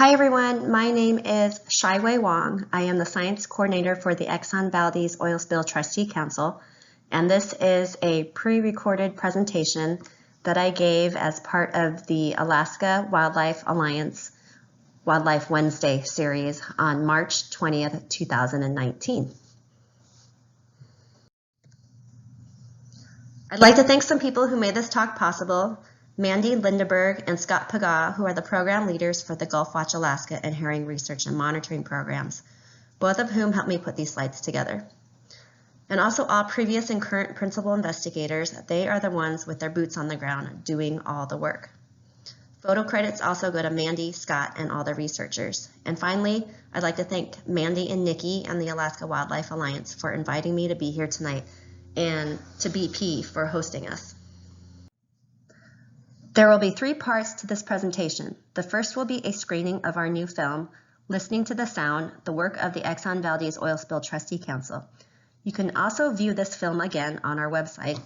Hi everyone, my name is Shai-Wei Wong. I am the Science Coordinator for the Exxon Valdez Oil Spill Trustee Council, and this is a pre-recorded presentation that I gave as part of the Alaska Wildlife Alliance Wildlife Wednesday series on March 20th, 2019. I'd like to thank some people who made this talk possible. Mandy Lindeberg and Scott Paga, who are the program leaders for the Gulf Watch Alaska and Herring Research and Monitoring programs, both of whom helped me put these slides together. And also all previous and current principal investigators, they are the ones with their boots on the ground doing all the work. Photo credits also go to Mandy, Scott, and all the researchers. And finally, I'd like to thank Mandy and Nikki and the Alaska Wildlife Alliance for inviting me to be here tonight, and to BP for hosting us. There will be three parts to this presentation. The first will be a screening of our new film, Listening to the Sound, the work of the Exxon Valdez Oil Spill Trustee Council. You can also view this film again on our website,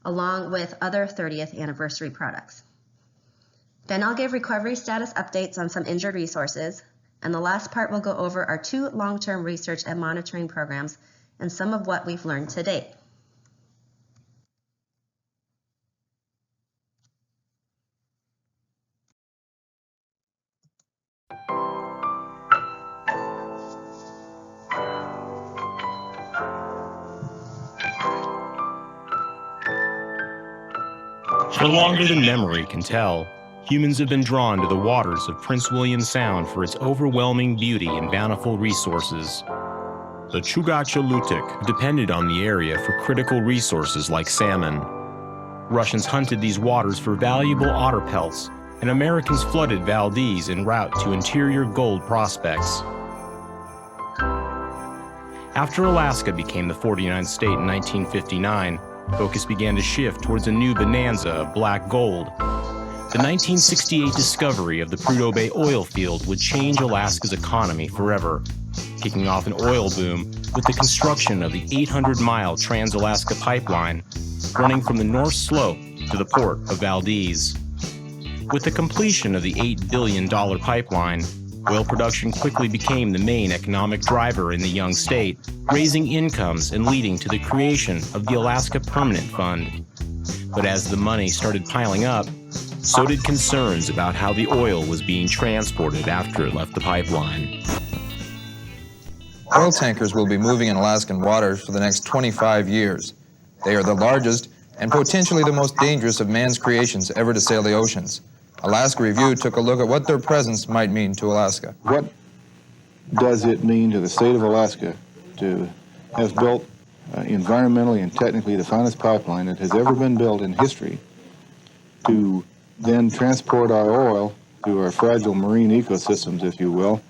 along with other 30th anniversary products. Then I'll give recovery status updates on some injured resources, and the last part will go over our two long-term research and monitoring programs and some of what we've learned to date. For longer than memory can tell, humans have been drawn to the waters of Prince William Sound for its overwhelming beauty and bountiful resources. The Chugach depended on the area for critical resources like salmon. Russians hunted these waters for valuable otter pelts, and Americans flooded Valdez en route to interior gold prospects. After Alaska became the 49th state in 1959, focus began to shift towards a new bonanza of black gold. The 1968 discovery of the Prudhoe Bay oil field would change Alaska's economy forever, kicking off an oil boom with the construction of the 800-mile Trans-Alaska Pipeline running from the North Slope to the port of Valdez. With the completion of the $8 billion pipeline, oil production quickly became the main economic driver in the young state, raising incomes and leading to the creation of the Alaska Permanent Fund. But as the money started piling up, so did concerns about how the oil was being transported after it left the pipeline. Oil tankers will be moving in Alaskan waters for the next 25 years. They are the largest and potentially the most dangerous of man's creations ever to sail the oceans. Alaska Review took a look at what their presence might mean to Alaska. What does it mean to the state of Alaska to have built environmentally and technically the finest pipeline that has ever been built in history to then transport our oil through our fragile marine ecosystems, if you will,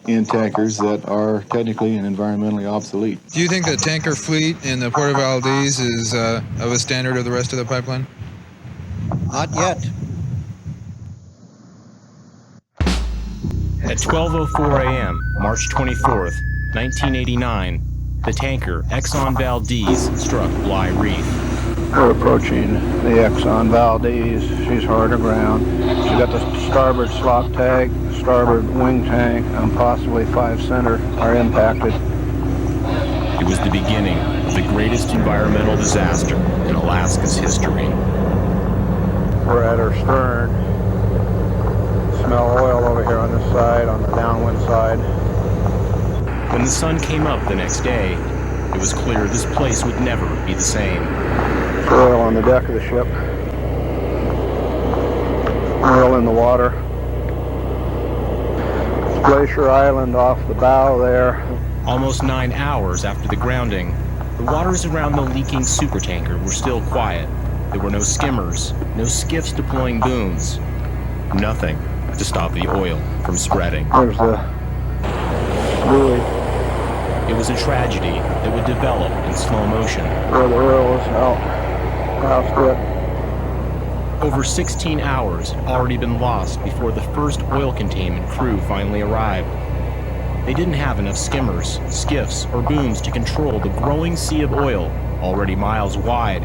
in tankers that are technically and environmentally obsolete? Do you think the tanker fleet in the Port of Valdez is of a standard of the rest of the pipeline? Not yet. At 12:04 a.m., March 24th, 1989, the tanker Exxon Valdez struck Bly Reef. We're approaching the Exxon Valdez. She's hard aground. She's got the starboard slop tag, starboard wing tank, and possibly 5 center are impacted. It was the beginning of the greatest environmental disaster in Alaska's history. We're at her stern. Smell oil over here on this side, on the downwind side. When the sun came up the next day, it was clear this place would never be the same. There's oil on the deck of the ship. Oil in the water. Glacier Island off the bow there. Almost 9 hours after the grounding, the waters around the leaking supertanker were still quiet. There were no skimmers, no skiffs deploying booms, nothing to stop the oil from spreading. There's the buoy It was a tragedy that would develop in slow motion. where the oil was out. Over 16 hours had already been lost before the first oil containment crew finally arrived. They didn't have enough skimmers, skiffs, or booms to control the growing sea of oil, already miles wide.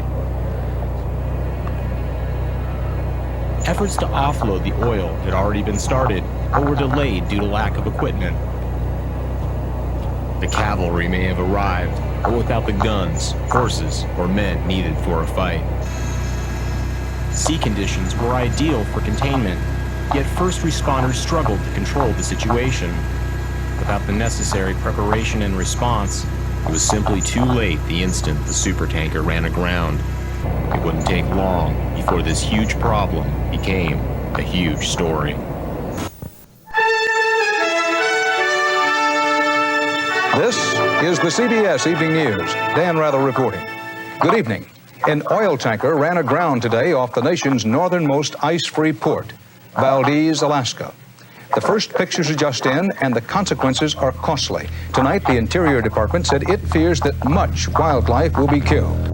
Efforts to offload the oil had already been started, but were delayed due to lack of equipment. The cavalry may have arrived, but without the guns, horses, or men needed for a fight. Sea conditions were ideal for containment, yet first responders struggled to control the situation. Without the necessary preparation and response, it was simply too late the instant the supertanker ran aground. It wouldn't take long before this huge problem became a huge story. This is the CBS Evening News. Dan Rather reporting. Good evening. An oil tanker ran aground today off the nation's northernmost ice-free port, Valdez, Alaska. The first pictures are just in, and the consequences are costly. Tonight, the Interior Department said it fears that much wildlife will be killed.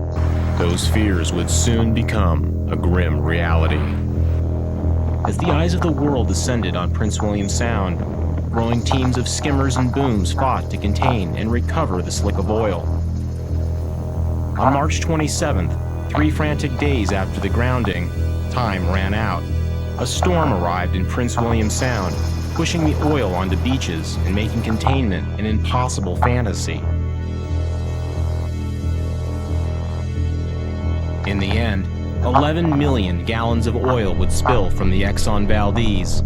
Those fears would soon become a grim reality. As the eyes of the world descended on Prince William Sound, growing teams of skimmers and booms fought to contain and recover the slick of oil. On March 27th, 3 frantic days after the grounding, time ran out. A storm arrived in Prince William Sound, pushing the oil onto beaches and making containment an impossible fantasy. In the end, 11 million gallons of oil would spill from the Exxon Valdez,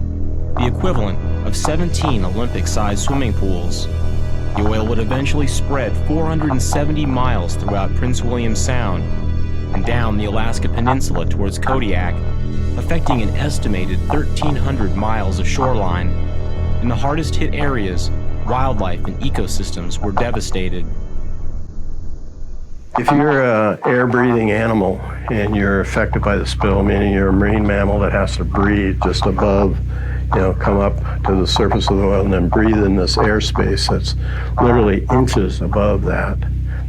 the equivalent of 17 Olympic-sized swimming pools. The oil would eventually spread 470 miles throughout Prince William Sound and down the Alaska Peninsula towards Kodiak, affecting an estimated 1,300 miles of shoreline. In the hardest hit areas, wildlife and ecosystems were devastated. If you're an air-breathing animal and you're affected by the spill, meaning you're a marine mammal that has to breathe just above, come up to the surface of the oil and then breathe in this airspace that's literally inches above that.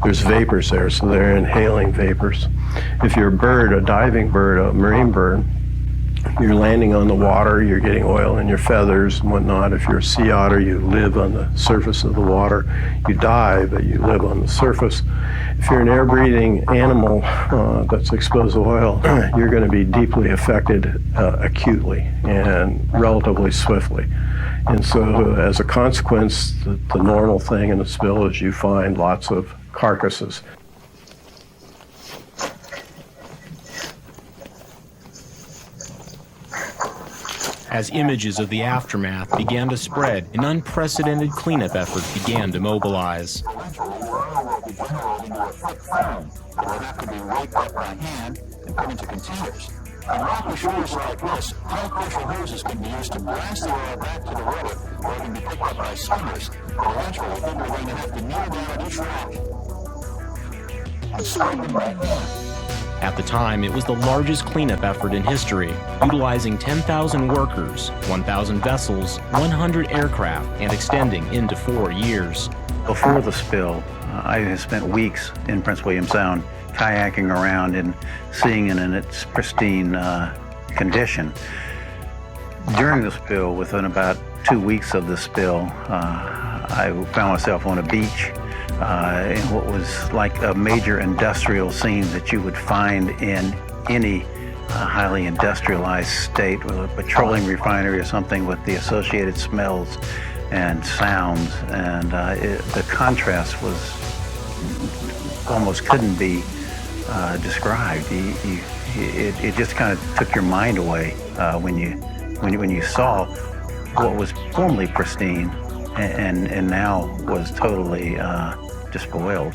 There's vapors there, so they're inhaling vapors. If you're a bird, a diving bird, a marine bird, you're landing on the water, you're getting oil in your feathers and whatnot. If you're a sea otter, you live on the surface of the water. You dive, but you live on the surface. If you're an air-breathing animal that's exposed to oil, you're going to be deeply affected acutely and relatively swiftly. And so as a consequence, the normal thing in a spill is you find lots of carcasses. As images of the aftermath began to spread, an unprecedented cleanup effort began to mobilize. Eventually, the oil will be generated into a thick film. It will have to be raked up by hand and put into containers. On rocky shores like this, high-pressure hoses can be used to blast the oil back to the river, or it can be picked up by skimmers. But eventually, people are going to have to kneel down each rack and sort them by hand. At the time, it was the largest cleanup effort in history, utilizing 10,000 workers, 1,000 vessels, 100 aircraft, and extending into 4 years. Before the spill, I had spent weeks in Prince William Sound kayaking around and seeing it in its pristine condition. During the spill, within about 2 weeks of the spill, I found myself on a beach in what was like a major industrial scene that you would find in any highly industrialized state, with a petroleum refinery or something, with the associated smells and sounds. And the contrast was almost couldn't be described. It just kind of took your mind away when you saw what was formerly pristine and now was totally despoiled.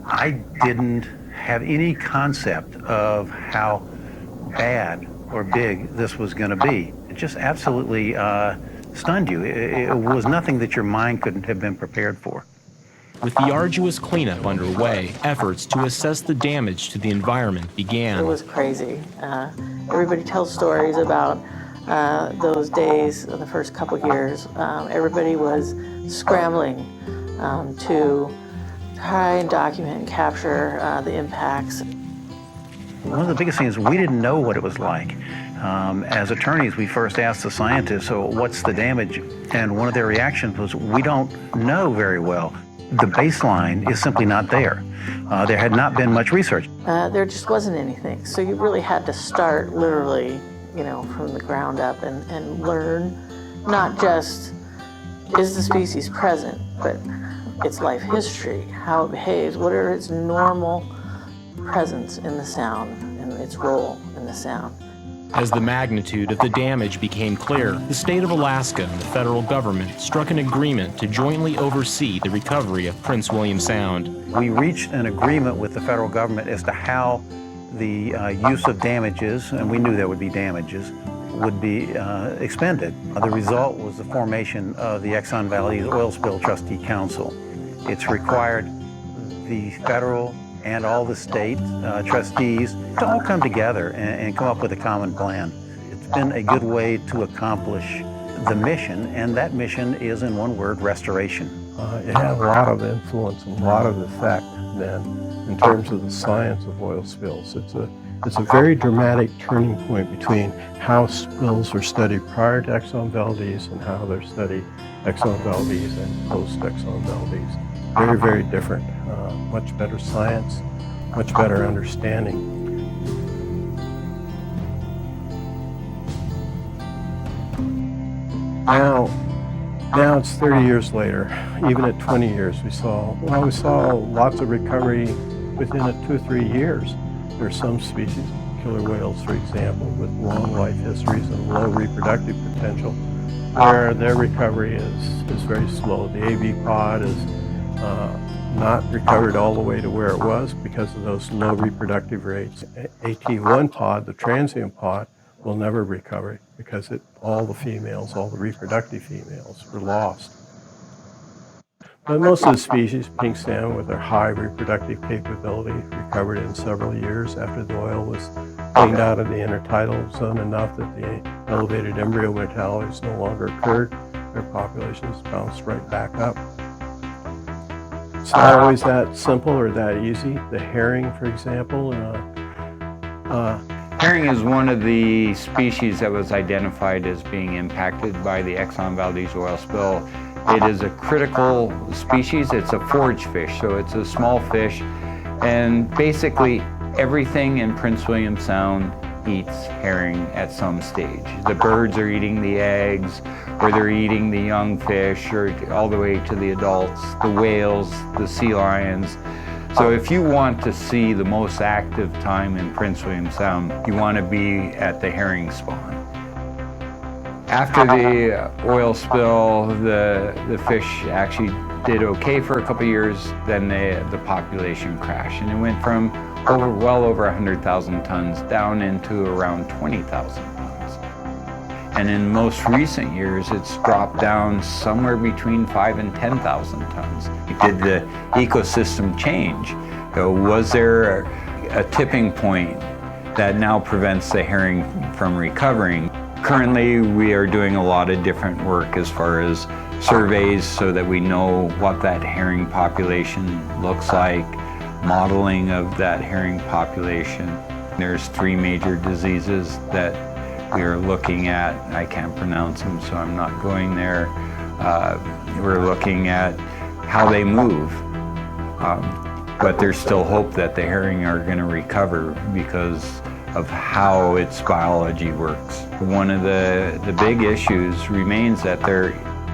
I didn't have any concept of how bad or big this was going to be. It just absolutely stunned you. It was nothing that your mind couldn't have been prepared for. With the arduous cleanup underway, efforts to assess the damage to the environment began. It was crazy. Everybody tells stories about those days, the first couple years. Everybody was scrambling to try and document and capture the impacts. One of the biggest things, we didn't know what it was like. As attorneys, we first asked the scientists, so what's the damage? And one of their reactions was, we don't know very well. The baseline is simply not there. There had not been much research. There just wasn't anything. So you really had to start literally, from the ground up and learn not just is the species present, but its life history, how it behaves, what are its normal presence in the sound and its role in the sound. As the magnitude of the damage became clear, the state of Alaska and the federal government struck an agreement to jointly oversee the recovery of Prince William Sound. We reached an agreement with the federal government as to how the use of damages, and we knew there would be damages, would be expended. The result was the formation of the Exxon Valdez Oil Spill Trustee Council. It's required the federal and all the state trustees to all come together and come up with a common plan. It's been a good way to accomplish the mission, and that mission is, in one word, restoration. It had a lot of influence and a lot of effect then in terms of the science of oil spills. It's a very dramatic turning point between how spills were studied prior to Exxon Valdez and how they're studied Exxon Valdez and post-Exxon Valdez. Very, very different. Much better science, much better understanding. Now it's 30 years later. Even at 20 years, we saw lots of recovery within 2 or 3 years. There are some species, killer whales, for example, with long life histories and low reproductive potential, where their recovery is very slow. The AV pod is not recovered all the way to where it was because of those low reproductive rates. AT1 pod, the transient pod, will never recover because all the reproductive females were lost. But most of the species, pink salmon with their high reproductive capability, recovered in several years after the oil was cleaned out of the intertidal zone enough that the elevated embryo mortalities no longer occurred. Their populations bounced right back up. It's not always that simple or that easy. The herring, for example. Herring is one of the species that was identified as being impacted by the Exxon Valdez oil spill. It is a critical species. It's a forage fish, so it's a small fish. And basically, everything in Prince William Sound eats herring at some stage. The birds are eating the eggs, or they're eating the young fish, or all the way to the adults, the whales, the sea lions. So if you want to see the most active time in Prince William Sound, you want to be at the herring spawn. After the oil spill, the fish actually did okay for a couple years, then the population crashed, and it went from well over 100,000 tons down into around 20,000 tons. And in most recent years, it's dropped down somewhere between 5,000 and 10,000 tons. Did the ecosystem change? Was there a tipping point that now prevents the herring from recovering? Currently, we are doing a lot of different work as far as surveys so that we know what that herring population looks like, modeling of that herring population. There's 3 major diseases that we are looking at. I can't pronounce them, so I'm not going there. We're looking at how they move. But there's still hope that the herring are going to recover because of how its biology works. One of the big issues remains that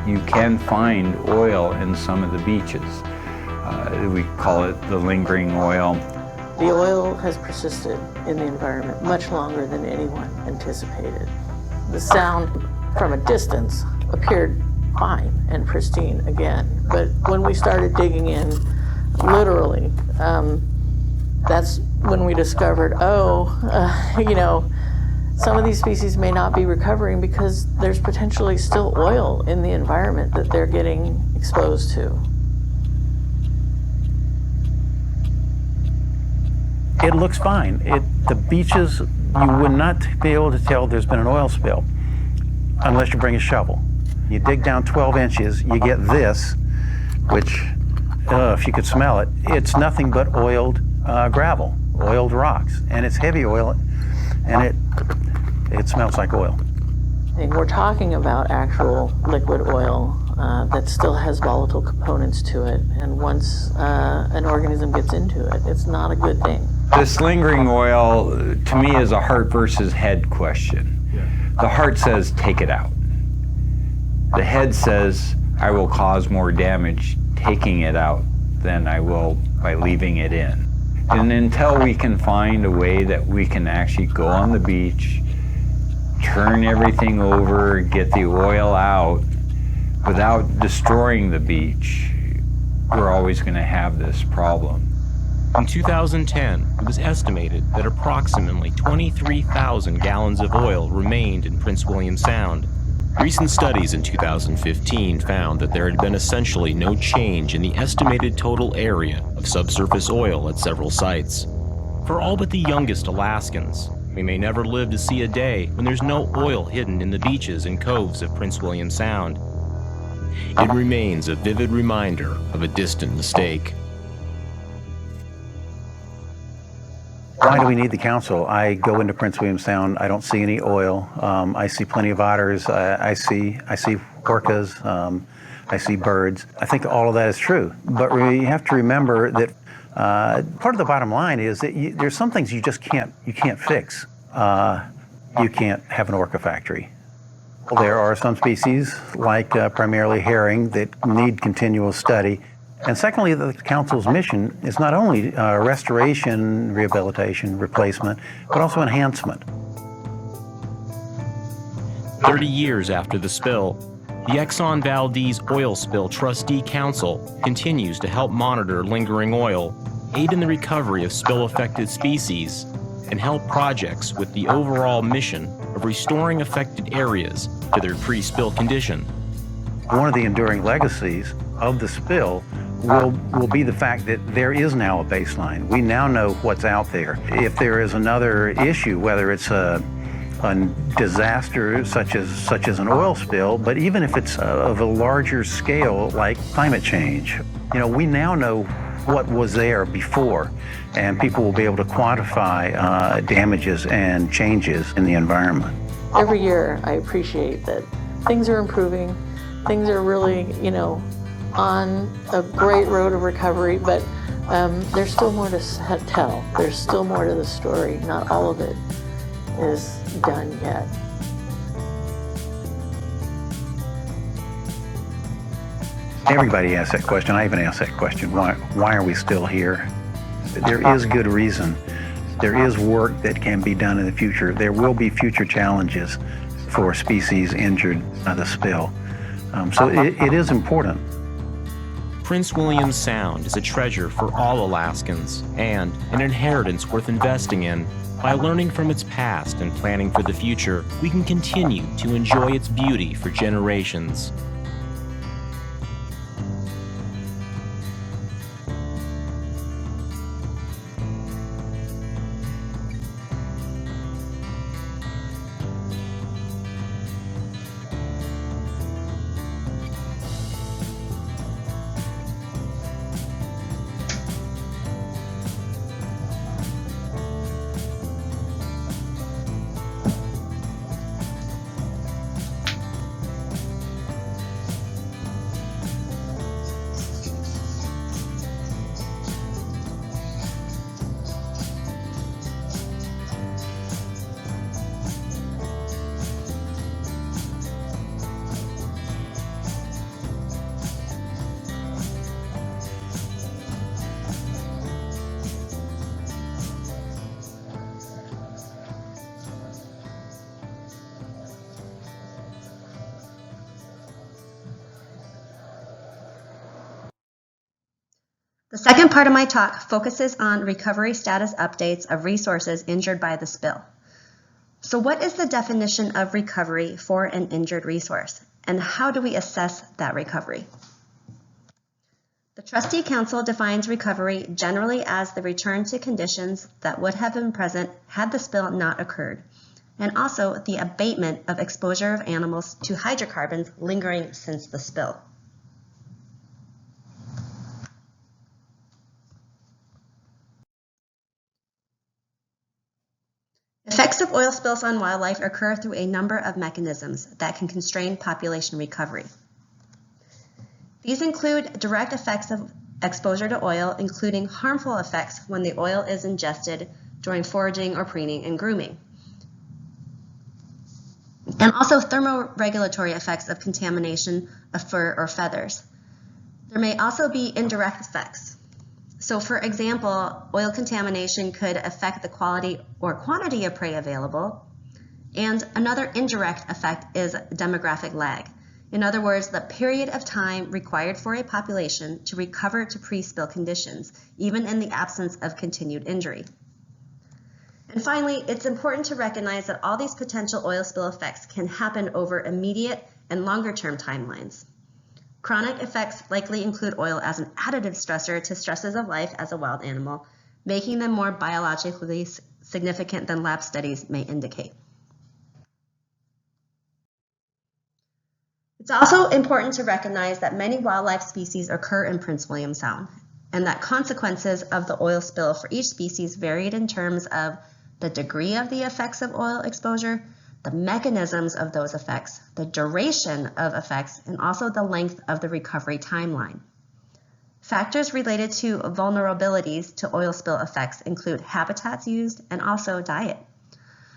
you can find oil in some of the beaches. We call it the lingering oil. The oil has persisted in the environment much longer than anyone anticipated. The sound from a distance appeared fine and pristine again, but when we started digging in, literally, that's when we discovered, some of these species may not be recovering because there's potentially still oil in the environment that they're getting exposed to. It looks fine. The beaches, you would not be able to tell there's been an oil spill unless you bring a shovel. You dig down 12 inches, you get this, which, if you could smell it, it's nothing but oiled gravel, oiled rocks, and it's heavy oil, and it smells like oil. And we're talking about actual liquid oil that still has volatile components to it. And once an organism gets into it, it's not a good thing. This lingering oil, to me, is a heart versus head question. The heart says, take it out. The head says, I will cause more damage taking it out than I will by leaving it in. And until we can find a way that we can actually go on the beach, turn everything over, get the oil out without destroying the beach, we're always going to have this problem. In 2010, it was estimated that approximately 23,000 gallons of oil remained in Prince William Sound. Recent studies in 2015 found that there had been essentially no change in the estimated total area of subsurface oil at several sites. For all but the youngest Alaskans, we may never live to see a day when there's no oil hidden in the beaches and coves of Prince William Sound. It remains a vivid reminder of a distant mistake. Why do we need the council? I go into Prince William Sound. I don't see any oil. I see plenty of otters. I see orcas. I see birds. I think all of that is true. But we have to remember that part of the bottom line is that there's some things you just can't fix. You can't have an orca factory. There are some species, like primarily herring, that need continual study. And secondly, the council's mission is not only restoration, rehabilitation, replacement, but also enhancement. 30 years after the spill, the Exxon Valdez Oil Spill Trustee Council continues to help monitor lingering oil, aid in the recovery of spill-affected species, and help projects with the overall mission of restoring affected areas to their pre-spill condition. One of the enduring legacies of the spill will be the fact that there is now a baseline. We now know what's out there. If there is another issue, whether it's a disaster such as an oil spill, but even if it's of a larger scale like climate change, we now know what was there before, and people will be able to quantify damages and changes in the environment. Every year I appreciate that things are improving, things are really, on a great road of recovery, but there's still more to tell. There's still more to the story. Not all of it is done yet. Everybody asks that question. I even ask that question. Why are we still here? There is good reason. There is work that can be done in the future. There will be future challenges for species injured by the spill. So it is important. Prince William Sound is a treasure for all Alaskans and an inheritance worth investing in. By learning from its past and planning for the future, we can continue to enjoy its beauty for generations. The second part of my talk focuses on recovery status updates of resources injured by the spill. So what is the definition of recovery for an injured resource, and how do we assess that recovery? The Trustee Council defines recovery generally as the return to conditions that would have been present had the spill not occurred, and also the abatement of exposure of animals to hydrocarbons lingering since the spill. Effects of oil spills on wildlife occur through a number of mechanisms that can constrain population recovery. These include direct effects of exposure to oil, including harmful effects when the oil is ingested during foraging or preening and grooming, and also thermoregulatory effects of contamination of fur or feathers. There may also be indirect effects. So for example, oil contamination could affect the quality or quantity of prey available, and another indirect effect is demographic lag. In other words, the period of time required for a population to recover to pre-spill conditions, even in the absence of continued injury. And finally, it's important to recognize that all these potential oil spill effects can happen over immediate and longer-term timelines. Chronic effects likely include oil as an additive stressor to stresses of life as a wild animal, making them more biologically significant than lab studies may indicate. It's also important to recognize that many wildlife species occur in Prince William Sound, and that consequences of the oil spill for each species varied in terms of the degree of the effects of oil exposure, the mechanisms of those effects, the duration of effects, and also the length of the recovery timeline. Factors related to vulnerabilities to oil spill effects include habitats used and also diet.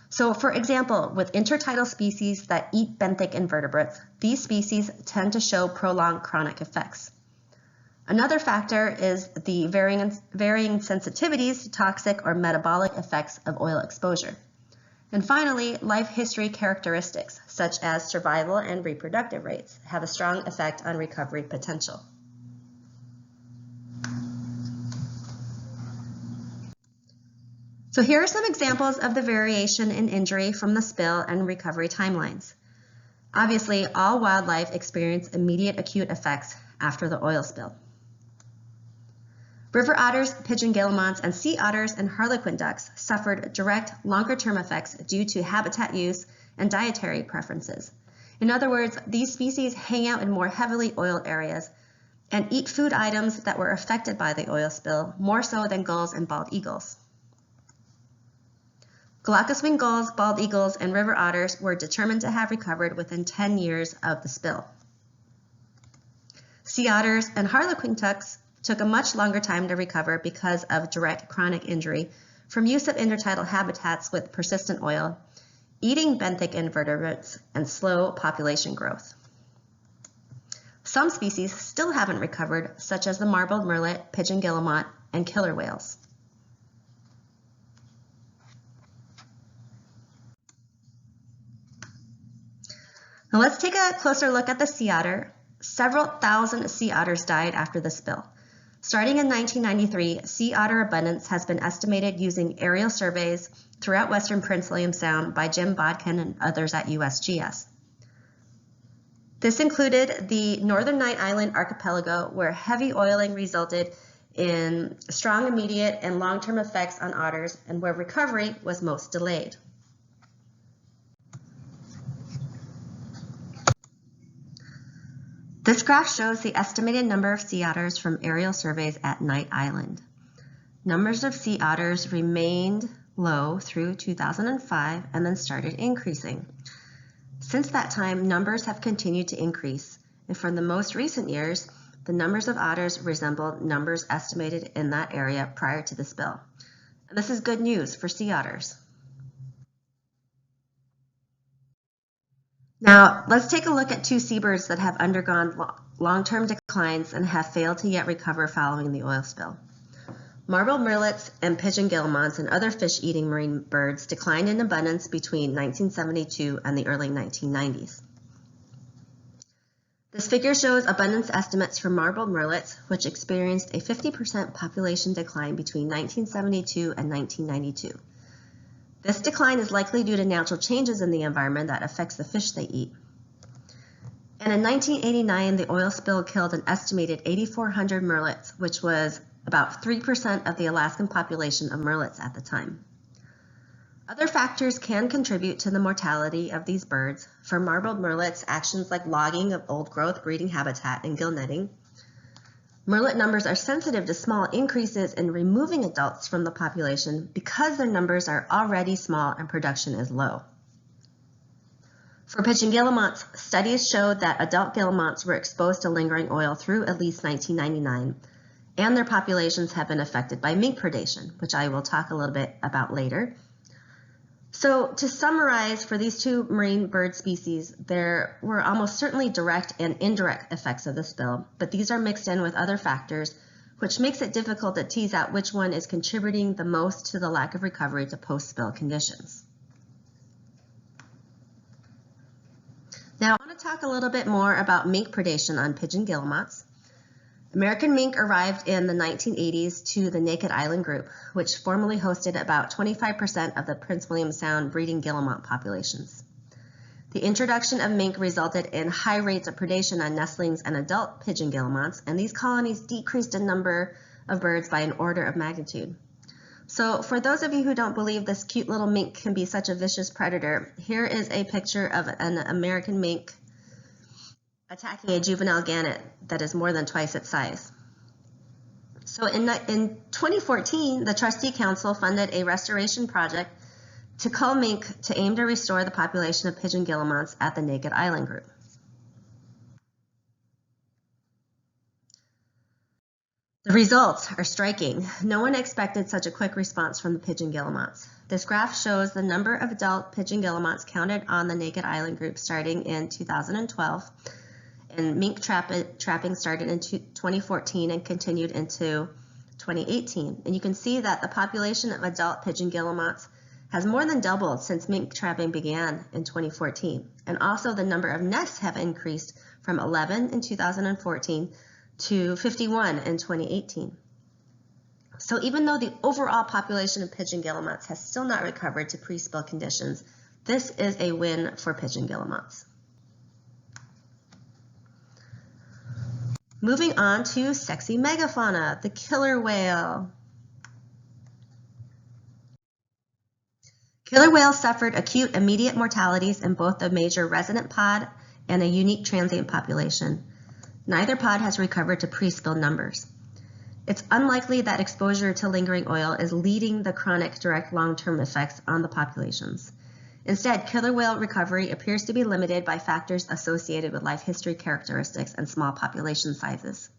So for example, with intertidal species that eat benthic invertebrates, these species tend to show prolonged chronic effects. Another factor is the varying sensitivities to toxic or metabolic effects of oil exposure. And finally, life history characteristics, such as survival and reproductive rates, have a strong effect on recovery potential. So here are some examples of the variation in injury from the spill and recovery timelines. Obviously, all wildlife experience immediate acute effects after the oil spill. River otters, pigeon guillemots, and sea otters and harlequin ducks suffered direct, longer-term effects due to habitat use and dietary preferences. In other words, these species hang out in more heavily oiled areas and eat food items that were affected by the oil spill, more so than gulls and bald eagles. Glaucous-winged gulls, bald eagles, and river otters were determined to have recovered within 10 years of the spill. Sea otters and harlequin ducks took a much longer time to recover because of direct chronic injury from use of intertidal habitats with persistent oil, eating benthic invertebrates, and slow population growth. Some species still haven't recovered, such as the marbled murrelet, pigeon guillemot, and killer whales. Now let's take a closer look at the sea otter. Several thousand sea otters died after the spill. Starting in 1993, sea otter abundance has been estimated using aerial surveys throughout western Prince William Sound by Jim Bodkin and others at USGS. This included the northern Knight Island archipelago, where heavy oiling resulted in strong immediate and long-term effects on otters and where recovery was most delayed. This graph shows the estimated number of sea otters from aerial surveys at Knight Island. Numbers of sea otters remained low through 2005 and then started increasing. Since that time, numbers have continued to increase, and for the most recent years, the numbers of otters resembled numbers estimated in that area prior to the spill. And this is good news for sea otters. Now, let's take a look at two seabirds that have undergone long-term declines and have failed to yet recover following the oil spill. Marbled murrelets and pigeon guillemots and other fish-eating marine birds declined in abundance between 1972 and the early 1990s. This figure shows abundance estimates for marbled murrelets, which experienced a 50% population decline between 1972 and 1992. This decline is likely due to natural changes in the environment that affects the fish they eat. And in 1989, the oil spill killed an estimated 8,400 murrelets, which was about 3% of the Alaskan population of murrelets at the time. Other factors can contribute to the mortality of these birds. For marbled murrelets, actions like logging of old-growth breeding habitat and gill netting. Murrelet numbers are sensitive to small increases in removing adults from the population because their numbers are already small and production is low. For pigeon guillemots, studies showed that adult guillemots were exposed to lingering oil through at least 1999, and their populations have been affected by mink predation, which I will talk a little bit about later. So to summarize, for these two marine bird species, there were almost certainly direct and indirect effects of the spill, but these are mixed in with other factors, which makes it difficult to tease out which one is contributing the most to the lack of recovery to post-spill conditions. Now, I want to talk a little bit more about mink predation on pigeon guillemots. American mink arrived in the 1980s to the Naked Island group, which formerly hosted about 25% of the Prince William Sound breeding guillemot populations. The introduction of mink resulted in high rates of predation on nestlings and adult pigeon guillemots, and these colonies decreased in number of birds by an order of magnitude. So for those of you who don't believe this cute little mink can be such a vicious predator, here is a picture of an American mink attacking a juvenile gannet that is more than twice its size. So in 2014, the Trustee Council funded a restoration project to cull mink to aim to restore the population of pigeon guillemots at the Naked Island group. The results are striking. No one expected such a quick response from the pigeon guillemots. This graph shows the number of adult pigeon guillemots counted on the Naked Island group starting in 2012, and mink trapping started in 2014 and continued into 2018. And you can see that the population of adult pigeon guillemots has more than doubled since mink trapping began in 2014. And also the number of nests have increased from 11 in 2014 to 51 in 2018. So even though the overall population of pigeon guillemots has still not recovered to pre-spill conditions, this is a win for pigeon guillemots. Moving on to sexy megafauna, the killer whale. Killer whales suffered acute immediate mortalities in both the major resident pod and a unique transient population. Neither pod has recovered to pre-spill numbers. It's unlikely that exposure to lingering oil is leading the chronic direct long-term effects on the populations. Instead, killer whale recovery appears to be limited by factors associated with life history characteristics and small population sizes.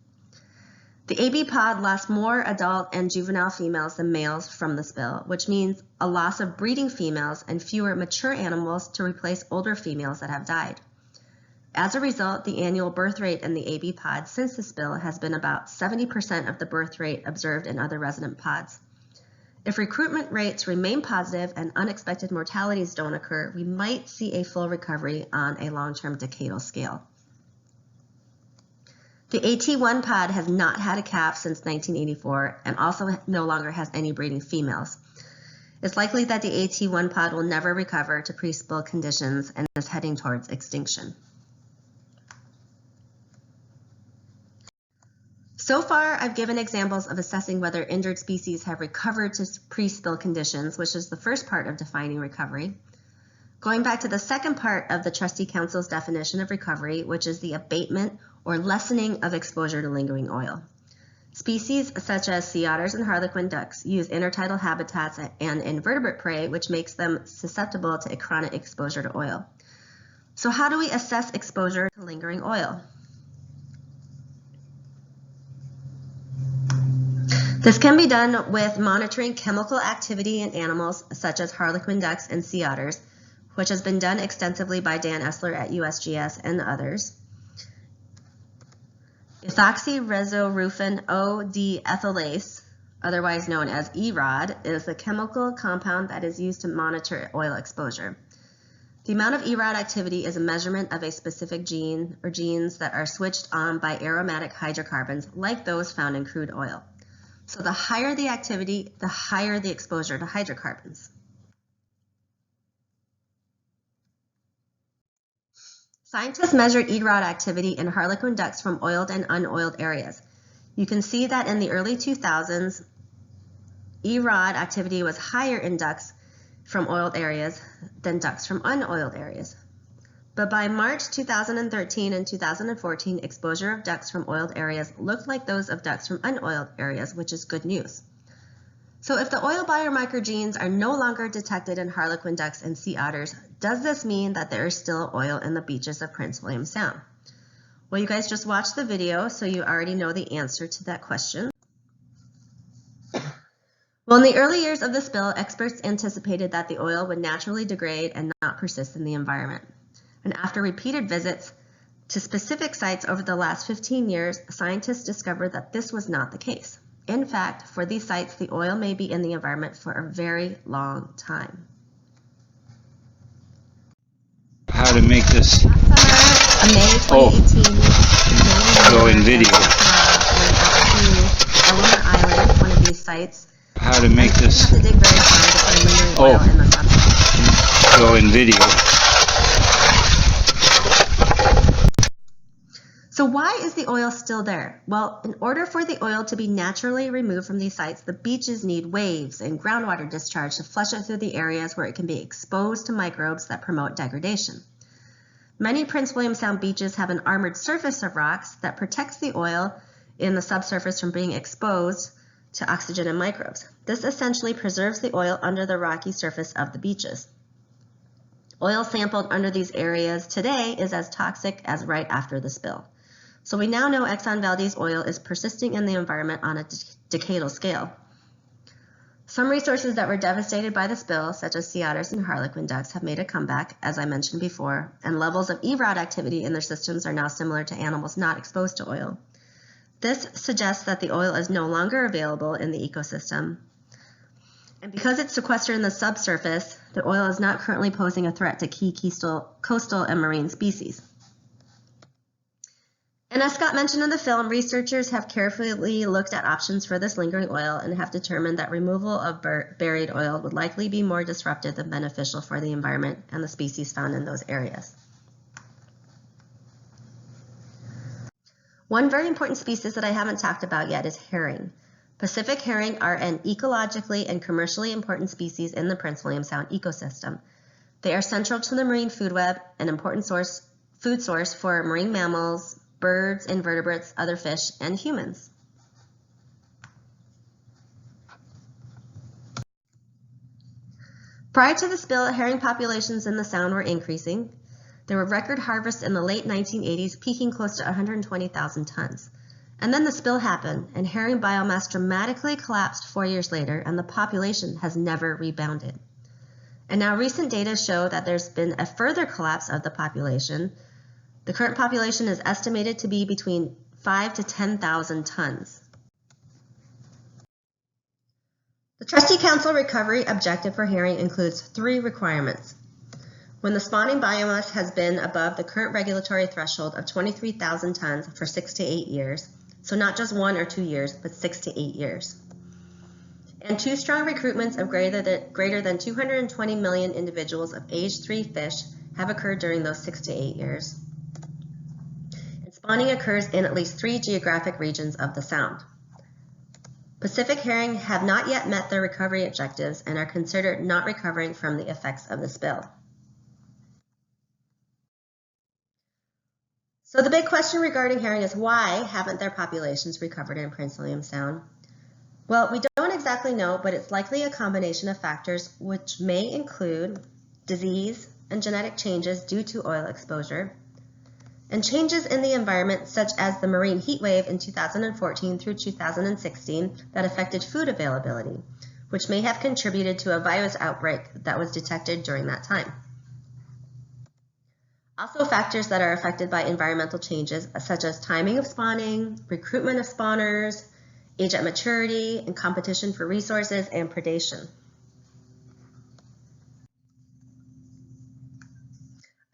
The AB pod lost more adult and juvenile females than males from the spill, which means a loss of breeding females and fewer mature animals to replace older females that have died. As a result, the annual birth rate in the AB pod since the spill has been about 70% of the birth rate observed in other resident pods. If recruitment rates remain positive and unexpected mortalities don't occur, we might see a full recovery on a long-term decadal scale. The AT1 pod has not had a calf since 1984 and also no longer has any breeding females. It's likely that the AT1 pod will never recover to pre-spill conditions and is heading towards extinction. So far, I've given examples of assessing whether injured species have recovered to pre-spill conditions, which is the first part of defining recovery. Going back to the second part of the Trustee Council's definition of recovery, which is the abatement or lessening of exposure to lingering oil. Species such as sea otters and harlequin ducks use intertidal habitats and invertebrate prey, which makes them susceptible to chronic exposure to oil. So how do we assess exposure to lingering oil? This can be done with monitoring chemical activity in animals such as harlequin ducks and sea otters, which has been done extensively by Dan Essler at USGS and others. Ethoxyresorufin O-D-ethylase, otherwise known as EROD, is the chemical compound that is used to monitor oil exposure. The amount of EROD activity is a measurement of a specific gene or genes that are switched on by aromatic hydrocarbons like those found in crude oil. So the higher the activity, the higher the exposure to hydrocarbons. Scientists measured EROD activity in harlequin ducks from oiled and unoiled areas. You can see that in the early 2000s, EROD activity was higher in ducks from oiled areas than ducks from unoiled areas. But by March 2013 and 2014, exposure of ducks from oiled areas looked like those of ducks from unoiled areas, which is good news. So if the oil biomarker genes are no longer detected in harlequin ducks and sea otters, does this mean that there is still oil in the beaches of Prince William Sound? Well, you guys just watched the video, so you already know the answer to that question. Well, in the early years of the spill, experts anticipated that the oil would naturally degrade and not persist in the environment. And after repeated visits to specific sites over the last 15 years, scientists discovered that this was not the case. In fact, for these sites, the oil may be in the environment for a very long time. How to make this May 2018, go in video. Island, one of these sites. How to make this have to dig very hard to find lingering oil in the subsurface. go in video. So why is the oil still there? Well, in order for the oil to be naturally removed from these sites, the beaches need waves and groundwater discharge to flush it through the areas where it can be exposed to microbes that promote degradation. Many Prince William Sound beaches have an armored surface of rocks that protects the oil in the subsurface from being exposed to oxygen and microbes. This essentially preserves the oil under the rocky surface of the beaches. Oil sampled under these areas today is as toxic as right after the spill. So we now know Exxon Valdez oil is persisting in the environment on a decadal scale. Some resources that were devastated by the spill, such as sea otters and harlequin ducks, have made a comeback, as I mentioned before, and levels of EROD activity in their systems are now similar to animals not exposed to oil. This suggests that the oil is no longer available in the ecosystem. And because it's sequestered in the subsurface, the oil is not currently posing a threat to key coastal and marine species. And as Scott mentioned in the film, researchers have carefully looked at options for this lingering oil and have determined that removal of buried oil would likely be more disruptive than beneficial for the environment and the species found in those areas. One very important species that I haven't talked about yet is herring. Pacific herring are an ecologically and commercially important species in the Prince William Sound ecosystem. They are central to the marine food web, an important food source for marine mammals, birds, invertebrates, other fish, and humans. Prior to the spill, herring populations in the Sound were increasing. There were record harvests in the late 1980s, peaking close to 120,000 tons. And then the spill happened, and herring biomass dramatically collapsed 4 years later, and the population has never rebounded. And now recent data show that there's been a further collapse of the population. The current population is estimated to be between 5,000 to 10,000 tons. The Trustee Council recovery objective for herring includes 3 requirements. When the spawning biomass has been above the current regulatory threshold of 23,000 tons for 6 to 8 years, so not just 1 or 2 years, but 6 to 8 years. And 2 strong recruitments of greater than 220 million individuals of age 3 fish have occurred during those 6 to 8 years. Spawning occurs in at least 3 geographic regions of the Sound. Pacific herring have not yet met their recovery objectives and are considered not recovering from the effects of the spill. So the big question regarding herring is, why haven't their populations recovered in Prince William Sound? Well, we don't exactly know, but it's likely a combination of factors which may include disease and genetic changes due to oil exposure, and changes in the environment such as the marine heat wave in 2014 through 2016 that affected food availability, which may have contributed to a virus outbreak that was detected during that time. Also, factors that are affected by environmental changes such as timing of spawning, recruitment of spawners, age at maturity, and competition for resources and predation.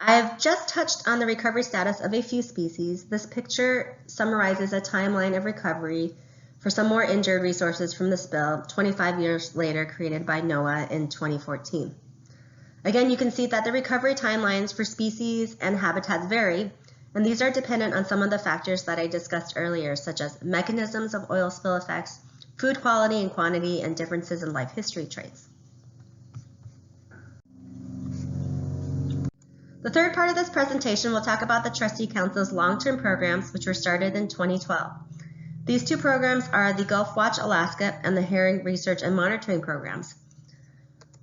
I've just touched on the recovery status of a few species. This picture summarizes a timeline of recovery for some more injured resources from the spill 25 years later, created by NOAA in 2014. Again, you can see that the recovery timelines for species and habitats vary, and these are dependent on some of the factors that I discussed earlier, such as mechanisms of oil spill effects, food quality and quantity, and differences in life history traits. The third part of this presentation will talk about the Trustee Council's long-term programs, which were started in 2012. These 2 programs are the Gulf Watch Alaska and the Herring Research and Monitoring Programs.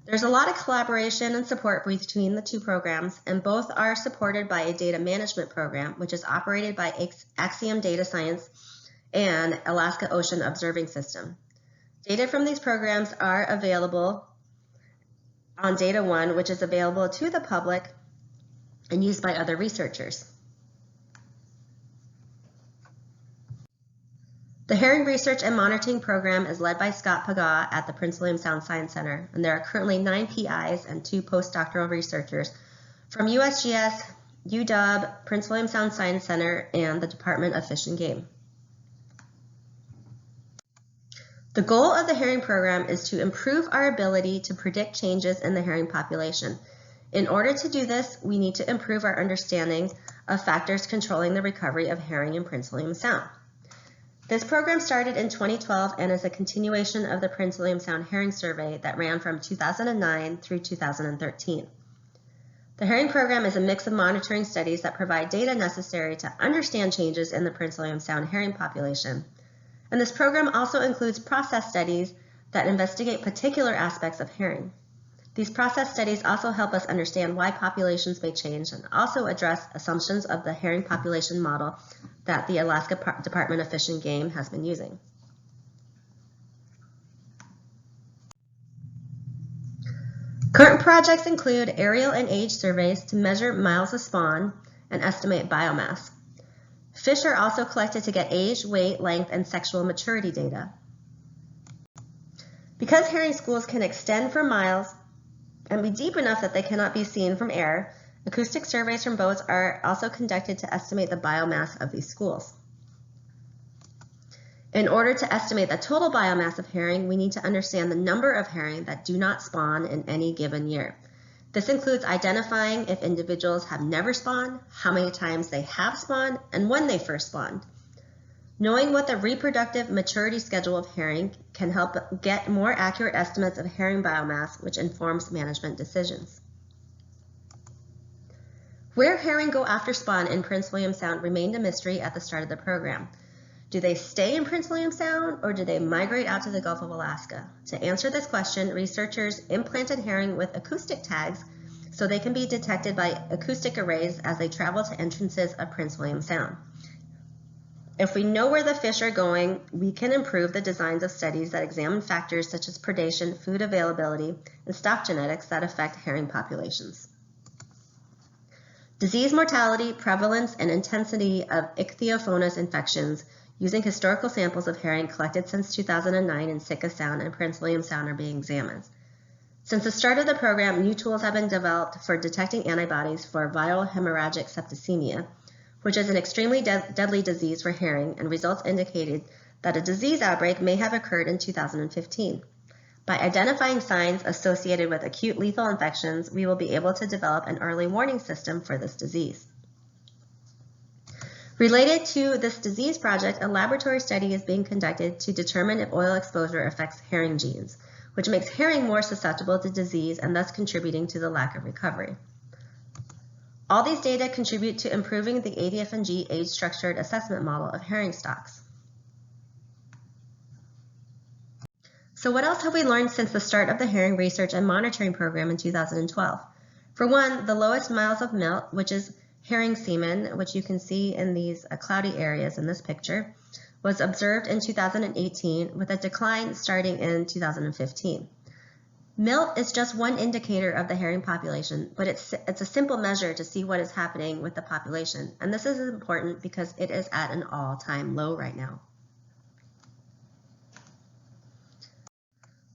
There's a lot of collaboration and support between the two programs, and both are supported by a data management program, which is operated by Axiom Data Science and Alaska Ocean Observing System. Data from these programs are available on Data One, which is available to the public and used by other researchers. The Herring Research and Monitoring Program is led by Scott Paga at the Prince William Sound Science Center, and there are currently 9 PIs and 2 postdoctoral researchers from USGS, UW, Prince William Sound Science Center, and the Department of Fish and Game. The goal of the herring program is to improve our ability to predict changes in the herring population. In order to do this, we need to improve our understanding of factors controlling the recovery of herring in Prince William Sound. This program started in 2012 and is a continuation of the Prince William Sound Herring Survey that ran from 2009 through 2013. The herring program is a mix of monitoring studies that provide data necessary to understand changes in the Prince William Sound herring population. And this program also includes process studies that investigate particular aspects of herring. These process studies also help us understand why populations may change and also address assumptions of the herring population model that the Alaska Department of Fish and Game has been using. Current projects include aerial and age surveys to measure miles of spawn and estimate biomass. Fish are also collected to get age, weight, length, and sexual maturity data. Because herring schools can extend for miles and be deep enough that they cannot be seen from air, acoustic surveys from boats are also conducted to estimate the biomass of these schools. In order to estimate the total biomass of herring, we need to understand the number of herring that do not spawn in any given year. This includes identifying if individuals have never spawned, how many times they have spawned, and when they first spawned. Knowing what the reproductive maturity schedule of herring can help get more accurate estimates of herring biomass, which informs management decisions. Where herring go after spawn in Prince William Sound remained a mystery at the start of the program. Do they stay in Prince William Sound or do they migrate out to the Gulf of Alaska? To answer this question, researchers implanted herring with acoustic tags so they can be detected by acoustic arrays as they travel to entrances of Prince William Sound. If we know where the fish are going, we can improve the designs of studies that examine factors such as predation, food availability, and stock genetics that affect herring populations. Disease mortality, prevalence, and intensity of ichthyophonous infections using historical samples of herring collected since 2009 in Sitka Sound and Prince William Sound are being examined. Since the start of the program, new tools have been developed for detecting antibodies for viral hemorrhagic septicemia, which is an extremely deadly disease for herring, and results indicated that a disease outbreak may have occurred in 2015. By identifying signs associated with acute lethal infections, we will be able to develop an early warning system for this disease. Related to this disease project, a laboratory study is being conducted to determine if oil exposure affects herring genes, which makes herring more susceptible to disease and thus contributing to the lack of recovery. All these data contribute to improving the ADF&G age-structured assessment model of herring stocks. So what else have we learned since the start of the Herring Research and Monitoring Program in 2012? For one, the lowest miles of melt, which is herring semen, which you can see in these cloudy areas in this picture, was observed in 2018 with a decline starting in 2015. Milt is just one indicator of the herring population, but it's a simple measure to see what is happening with the population. And this is important because it is at an all-time low right now.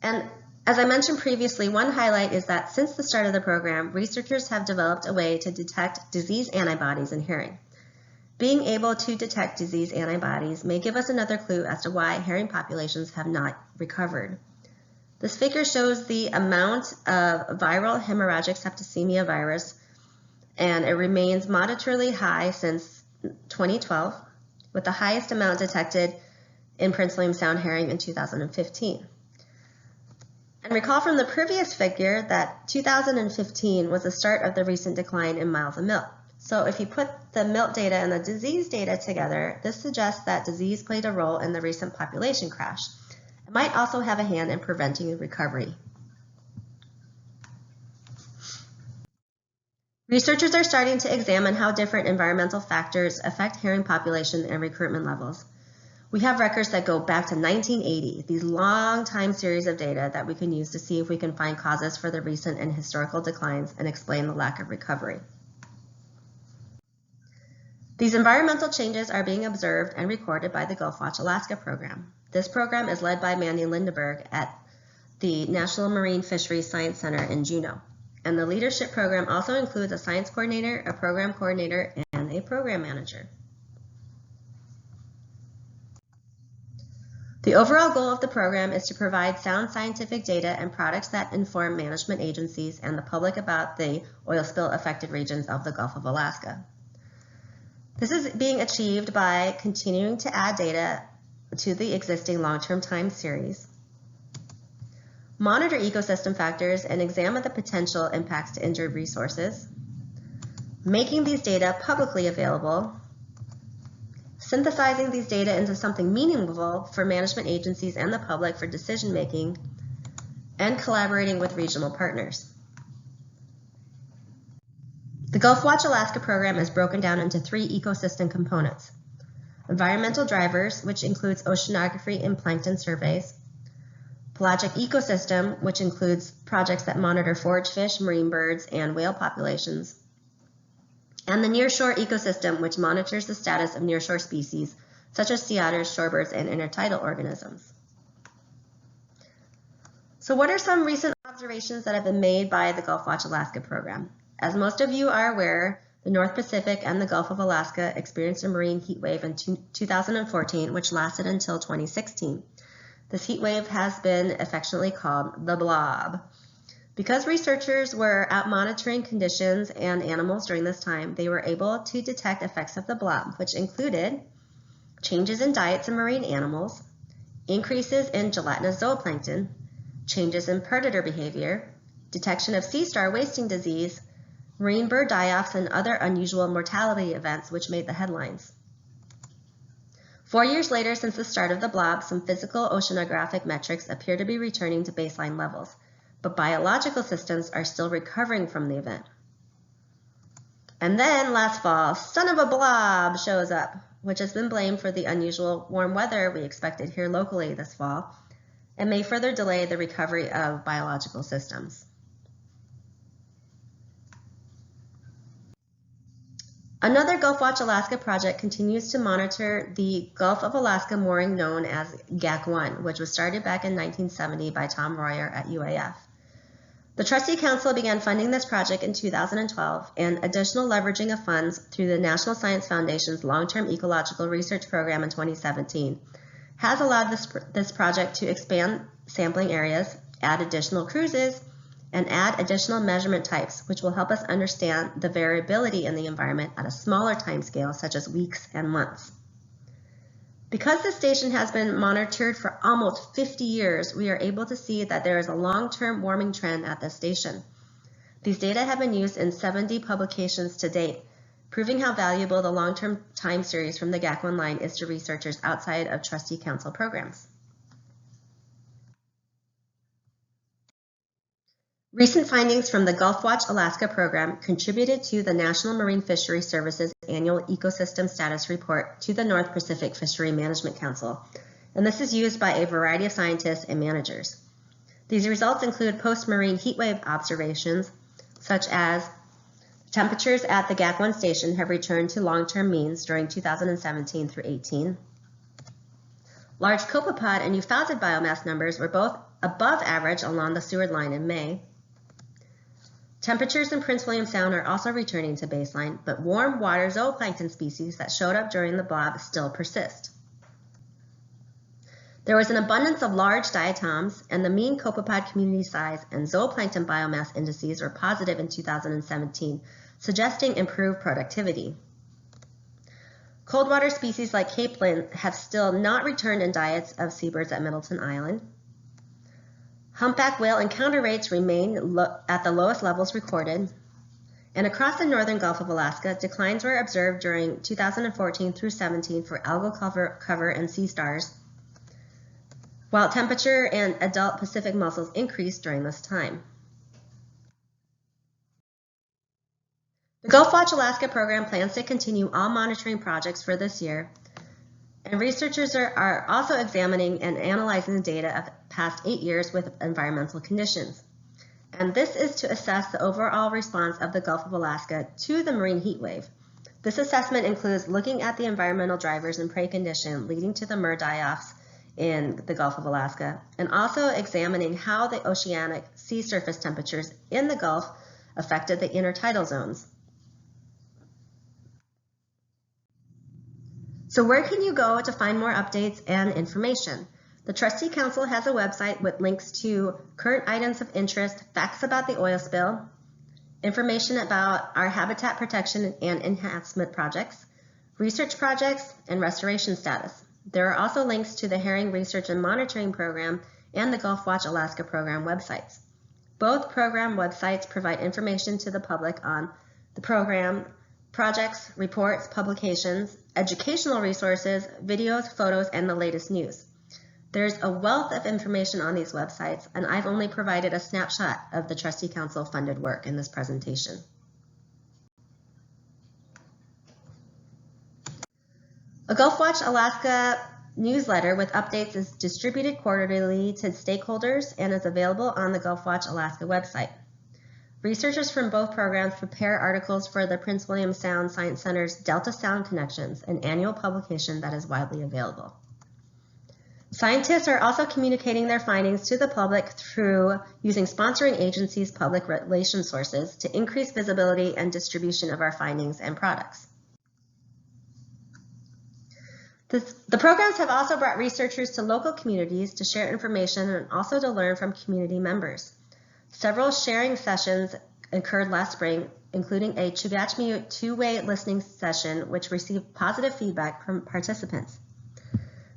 And as I mentioned previously, one highlight is that since the start of the program, researchers have developed a way to detect disease antibodies in herring. Being able to detect disease antibodies may give us another clue as to why herring populations have not recovered. This figure shows the amount of viral hemorrhagic septicemia virus, and it remains moderately high since 2012, with the highest amount detected in Prince William Sound herring in 2015. And recall from the previous figure that 2015 was the start of the recent decline in miles of milt. So if you put the milt data and the disease data together, this suggests that disease played a role in the recent population crash. It might also have a hand in preventing recovery. Researchers are starting to examine how different environmental factors affect herring population and recruitment levels. We have records that go back to 1980, these long time series of data that we can use to see if we can find causes for the recent and historical declines and explain the lack of recovery. These environmental changes are being observed and recorded by the Gulf Watch Alaska program. This program is led by Mandy Lindeberg at the National Marine Fisheries Science Center in Juneau. And the leadership program also includes a science coordinator, a program coordinator, and a program manager. The overall goal of the program is to provide sound scientific data and products that inform management agencies and the public about the oil spill affected regions of the Gulf of Alaska. This is being achieved by continuing to add data to the existing long-term time series, monitor ecosystem factors and examine the potential impacts to injured resources, making these data publicly available, synthesizing these data into something meaningful for management agencies and the public for decision making, and collaborating with regional partners. The Gulf Watch Alaska program is broken down into 3 ecosystem components: environmental drivers, which includes oceanography and plankton surveys; pelagic ecosystem, which includes projects that monitor forage fish, marine birds, and whale populations; and the nearshore ecosystem, which monitors the status of nearshore species, such as sea otters, shorebirds, and intertidal organisms. So what are some recent observations that have been made by the Gulf Watch Alaska program? As most of you are aware, the North Pacific and the Gulf of Alaska experienced a marine heat wave in 2014, which lasted until 2016. This heat wave has been affectionately called the blob. Because researchers were out monitoring conditions and animals during this time, they were able to detect effects of the blob, which included changes in diets of marine animals, increases in gelatinous zooplankton, changes in predator behavior, detection of sea star wasting disease, marine bird die-offs, and other unusual mortality events which made the headlines. 4 years later, since the start of the blob, some physical oceanographic metrics appear to be returning to baseline levels, but biological systems are still recovering from the event. And then last fall, son of a blob shows up, which has been blamed for the unusual warm weather we expected here locally this fall, and may further delay the recovery of biological systems. Another Gulf Watch Alaska project continues to monitor the Gulf of Alaska mooring known as GAC-1, which was started back in 1970 by Tom Royer at UAF. The Trustee Council began funding this project in 2012, and additional leveraging of funds through the National Science Foundation's Long-Term Ecological Research Program in 2017 has allowed this project to expand sampling areas, add additional cruises, and add additional measurement types, which will help us understand the variability in the environment at a smaller time scale, such as weeks and months. Because this station has been monitored for almost 50 years, we are able to see that there is a long-term warming trend at this station. These data have been used in 70 publications to date, proving how valuable the long-term time series from the GAC-1 line is to researchers outside of Trustee Council programs. Recent findings from the Gulf Watch Alaska program contributed to the National Marine Fisheries Service's annual Ecosystem Status Report to the North Pacific Fishery Management Council, and this is used by a variety of scientists and managers. These results include post-marine heat wave observations, such as temperatures at the GAC-1 station have returned to long-term means during 2017 through 18. Large copepod and euphausid biomass numbers were both above average along the Seward Line in May. Temperatures in Prince William Sound are also returning to baseline, but warm water zooplankton species that showed up during the blob still persist. There was an abundance of large diatoms, and the mean copepod community size and zooplankton biomass indices were positive in 2017, suggesting improved productivity. Cold water species like capelin have still not returned in diets of seabirds at Middleton Island. Humpback whale encounter rates remain at the lowest levels recorded. And across the northern Gulf of Alaska, declines were observed during 2014 through 17 for algal cover and sea stars, while temperature and adult Pacific mussels increased during this time. The Gulf Watch Alaska program plans to continue all monitoring projects for this year, and researchers are also examining and analyzing the data of the past 8 years with environmental conditions. And this is to assess the overall response of the Gulf of Alaska to the marine heat wave. This assessment includes looking at the environmental drivers and prey condition leading to the MER die-offs in the Gulf of Alaska, and also examining how the oceanic sea surface temperatures in the Gulf affected the intertidal zones. So where can you go to find more updates and information? The Trustee Council has a website with links to current items of interest, facts about the oil spill, information about our habitat protection and enhancement projects, research projects, and restoration status. There are also links to the Herring Research and Monitoring Program and the Gulf Watch Alaska program websites. Both program websites provide information to the public on the program, projects, reports, publications, educational resources, videos, photos, and the latest news. There's a wealth of information on these websites, and I've only provided a snapshot of the Trustee Council funded work in this presentation. A Gulf Watch Alaska newsletter with updates is distributed quarterly to stakeholders and is available on the Gulf Watch Alaska website. Researchers from both programs prepare articles for the Prince William Sound Science Center's Delta Sound Connections, an annual publication that is widely available. Scientists are also communicating their findings to the public through using sponsoring agencies' public relations sources to increase visibility and distribution of our findings and products. The programs have also brought researchers to local communities to share information and also to learn from community members. Several sharing sessions occurred last spring, including a Chugach two-way listening session, which received positive feedback from participants.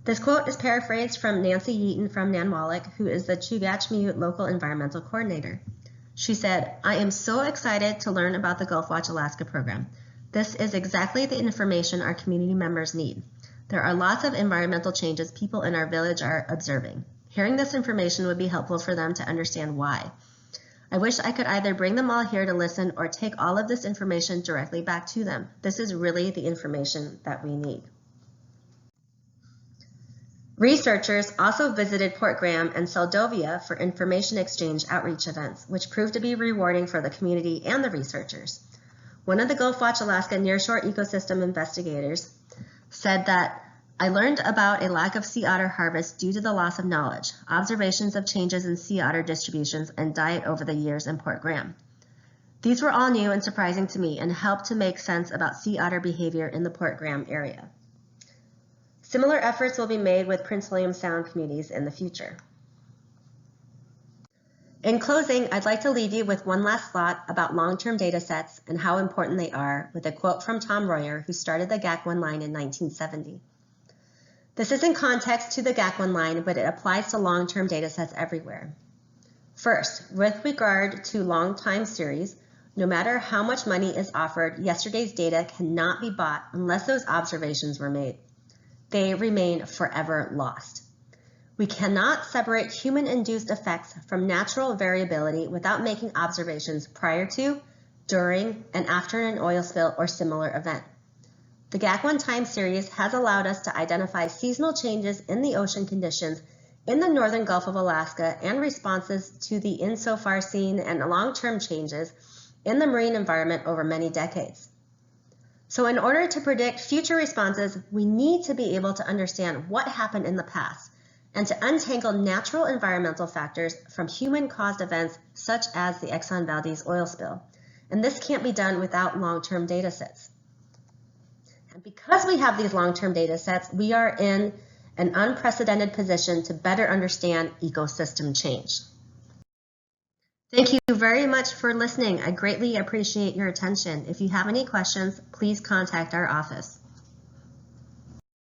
This quote is paraphrased from Nancy Yeaton from Nanwalek, who is the Chugach local environmental coordinator. She said, "I am so excited to learn about the Gulf Watch Alaska program. This is exactly the information our community members need. There are lots of environmental changes people in our village are observing. Hearing this information would be helpful for them to understand why. I wish I could either bring them all here to listen or take all of this information directly back to them. This is really the information that we need." Researchers also visited Port Graham and Seldovia for information exchange outreach events, which proved to be rewarding for the community and the researchers. One of the Gulf Watch Alaska nearshore ecosystem investigators said that, "I learned about a lack of sea otter harvest due to the loss of knowledge, observations of changes in sea otter distributions and diet over the years in Port Graham. These were all new and surprising to me and helped to make sense about sea otter behavior in the Port Graham area." Similar efforts will be made with Prince William Sound communities in the future. In closing, I'd like to leave you with one last thought about long-term data sets and how important they are with a quote from Tom Royer, who started the GAC-1 line in 1970. This is in context to the GAC-1 line, but it applies to long-term data sets everywhere. First, with regard to long time series, no matter how much money is offered, yesterday's data cannot be bought unless those observations were made. They remain forever lost. We cannot separate human-induced effects from natural variability without making observations prior to, during, and after an oil spill or similar event. The GAC-1 time series has allowed us to identify seasonal changes in the ocean conditions in the northern Gulf of Alaska and responses to the insofar seen and long-term changes in the marine environment over many decades. So in order to predict future responses, we need to be able to understand what happened in the past and to untangle natural environmental factors from human-caused events such as the Exxon Valdez oil spill. And this can't be done without long-term data sets. And because we have these long-term data sets, we are in an unprecedented position to better understand ecosystem change. Thank you very much for listening. I greatly appreciate your attention. If you have any questions, please contact our office.